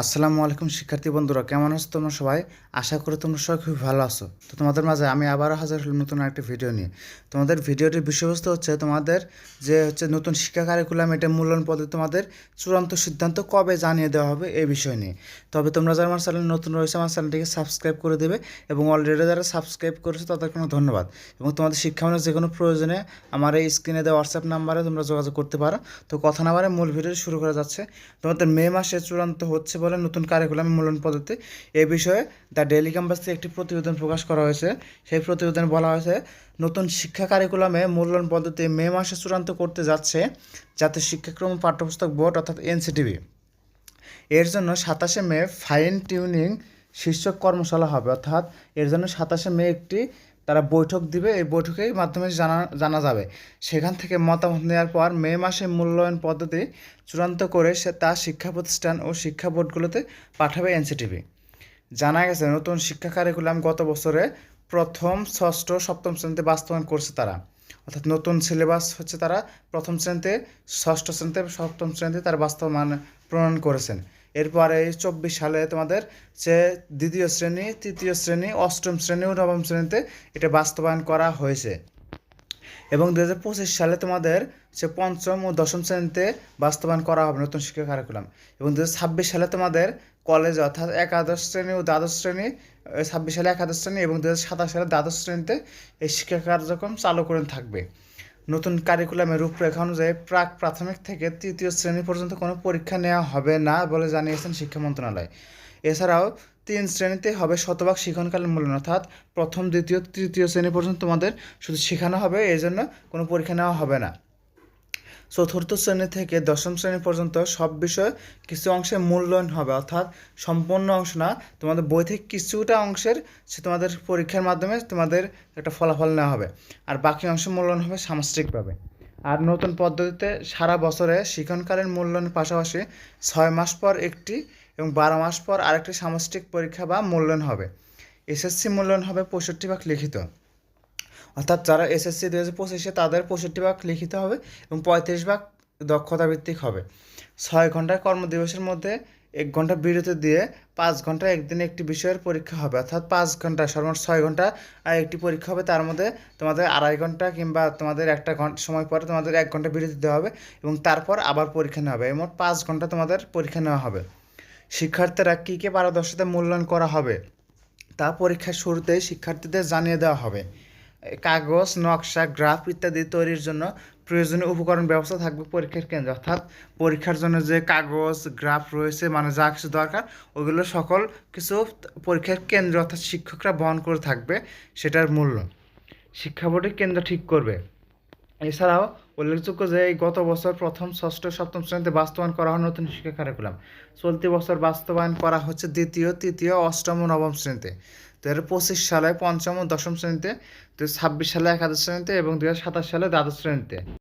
আসসালামু আলাইকুম শিক্ষার্থী বন্ধুরা, কেমন আছো তোমরা সবাই? আশা করি তোমরা সবাই খুব ভালো আছো। তো তোমাদের মাঝে আমি আবারও হাজির হলাম নতুন একটা ভিডিও নিয়ে। তোমাদের ভিডিওটির বিষয়বস্তু হচ্ছে তোমাদের নতুন শিক্ষা কারিকুলাম, এটা মূল্যায়ন পদ্ধতি তোমাদের চূড়ান্ত সিদ্ধান্ত কবে জানিয়ে দেওয়া হবে এই বিষয় নিয়ে। তবে তোমরা যারা আমার চ্যানেল নতুন রয়েছে আমার চ্যানেলটিকে সাবস্ক্রাইব করে দেবে এবং অলরেডি যারা সাবস্ক্রাইব করেছে তাদের কোনো ধন্যবাদ। এবং তোমাদের শিক্ষামূলক যে কোনো প্রয়োজনে আমার এই স্ক্রিনে দেওয়া হোয়াটসঅ্যাপ নাম্বারে তোমরা যোগাযোগ করতে পারো। তো কথা না বাড়ে মূল ভিডিও শুরু করা যাচ্ছে। তোমাদের মে মাসে চূড়ান্ত হচ্ছে বলে নতুন কারিকুলাম মূল্যায়ন পদ্ধতি এ বিষয়ে দ্য ডেইলি ক্যাম্পাস থেকে একটি প্রতিবেদন প্রকাশ করা হয়েছে। সেই প্রতিবেদনে বলা হয়েছে নতুন শিক্ষা কারিকুলামে মূল্যায়ন পদ্ধতি মে মাসে চূড়ান্ত করতে যাচ্ছে জাতীয় শিক্ষাক্রম পাঠ্যপুস্তক বোর্ড অর্থাৎ এনসিটিবি। এর জন্য 27শে মে ফাইন টিউনিং শীর্ষক কর্মশালা হবে, অর্থাৎ এর জন্য 27শে মে একটি তারা বৈঠক দিবে। এই বৈঠকের মাধ্যমে জানা যাবে। সেখান থেকে মতামত নেওয়ার পর মে মাসে মূল্যায়ন পদ্ধতি চূড়ান্ত করে তা শিক্ষা প্রতিষ্ঠান ও শিক্ষা বোর্ডগুলোতে পাঠাবে এনসিটিভি। জানা গেছে নতুন শিক্ষা কারিকুলাম গত বছরে প্রথম, ষষ্ঠ, সপ্তম শ্রেণীতে বাস্তবায়ন করছে তারা, অর্থাৎ নতুন সিলেবাস হচ্ছে তারা প্রথম শ্রেণীতে, ষষ্ঠ শ্রেণীতে, সপ্তম শ্রেণীতে তারা প্রণয়ন করেছেন। এরপরে 24 সালে তোমাদের দ্বিতীয় শ্রেণী, তৃতীয় শ্রেণী, অষ্টম শ্রেণী ও নবম শ্রেণীতে এটা বাস্তবায়ন করা হয়েছে। এবং 2025 সালে তোমাদের পঞ্চম ও দশম শ্রেণীতে বাস্তবায়ন করা হবে নতুন শিক্ষা কারিকুলাম। এবং 2026 সালে তোমাদের কলেজে, অর্থাৎ একাদশ শ্রেণী ও দ্বাদশ শ্রেণী, 26 সালে একাদশ শ্রেণী এবং 2027 সালে দ্বাদশ শ্রেণীতে এই শিক্ষা কার্যক্রম চালু করে থাকবে। নতুন কারিকুলামের রূপরেখা অনুযায়ী প্রাক প্রাথমিক থেকে তৃতীয় শ্রেণী পর্যন্ত কোনো পরীক্ষা নেওয়া হবে না বলে জানিয়েছেন শিক্ষা মন্ত্রণালয়। এছাড়াও 3 শ্রেণীতে হবে শতভাগ শিক্ষণকালীন মূল্যায়ন, অর্থাৎ প্রথম, দ্বিতীয়, তৃতীয় শ্রেণী পর্যন্ত তোমাদের শুধু শেখানো হবে, এই জন্য কোনো পরীক্ষা নেওয়া হবে না। চতুর্থ শ্রেণী থেকে দশম শ্রেণী পর্যন্ত সব বিষয়ে কিছু অংশে মূল্যায়ন হবে, অর্থাৎ সম্পূর্ণ অংশ না, তোমাদের বই থেকে কিছুটা অংশের তোমাদের পরীক্ষার মাধ্যমে তোমাদের একটা ফলাফল নেওয়া হবে, আর বাকি অংশ মূল্যায়ন হবে সামষ্টিকভাবে। আর নতুন পদ্ধতিতে সারা বছরে শিক্ষণকালীন মূল্যায়নের পাশাপাশি 6 মাস পর একটি এবং 12 মাস পর আরেকটি সামষ্টিক পরীক্ষা বা মূল্যায়ন হবে। এসএসসি মূল্যায়ন হবে 65% লিখিত, অর্থাৎ যারা এসএসসি 2025 তাদের 65% লিখিত হবে এবং 35% দক্ষতা ভিত্তিক হবে। 6 ঘন্টার কর্মদিবসের মধ্যে 1 ঘন্টা বিরতি দিয়ে 5 ঘন্টা একদিনে একটি বিষয়ের পরীক্ষা হবে, অর্থাৎ 5 ঘন্টা, সর্বমোট 6 ঘন্টা আর একটি পরীক্ষা হবে। তার মধ্যে তোমাদের 2.5 ঘন্টা কিংবা তোমাদের 1 ঘন্টা সময় পরে তোমাদের 1 ঘন্টা বিরতি দেওয়া হবে এবং তারপর আবার পরীক্ষা নেওয়া হবে। মোট 5 ঘন্টা তোমাদের পরীক্ষা নেওয়া হবে। শিক্ষার্থীরা কী কী পারদর্শিতা মূল্যায়ন করা হবে তা পরীক্ষার শুরুতেই শিক্ষার্থীদের জানিয়ে দেওয়া হবে। কাগজ, নকশা, গ্রাফ ইত্যাদি তৈরির জন্য প্রয়োজনীয় উপকরণ ব্যবস্থা থাকবে পরীক্ষার কেন্দ্রে, অর্থাৎ পরীক্ষার জন্য যে কাগজ, গ্রাফ রয়েছে, মানে যা কিছু দরকার ওগুলো সকল কিছু পরীক্ষার কেন্দ্র অর্থাৎ শিক্ষকরা বহন করে থাকবে, সেটার মূল্য শিক্ষা বোর্ডের কেন্দ্র ঠিক করবে। এছাড়াও উল্লেখযোগ্য যে গত বছর প্রথম, ষষ্ঠ, সপ্তম শ্রেণীতে বাস্তবায়ন করা হয় নতুন শিক্ষা কারিকুলাম, চলতি বছর বাস্তবায়ন করা হচ্ছে দ্বিতীয়, তৃতীয়, অষ্টম ও নবম শ্রেণীতে। 2025 সালে পঞ্চম ও দশম শ্রেণীতে, 2026 সালে একাদশ শ্রেণীতে এবং 2027 সালে দ্বাদশ শ্রেণীতে।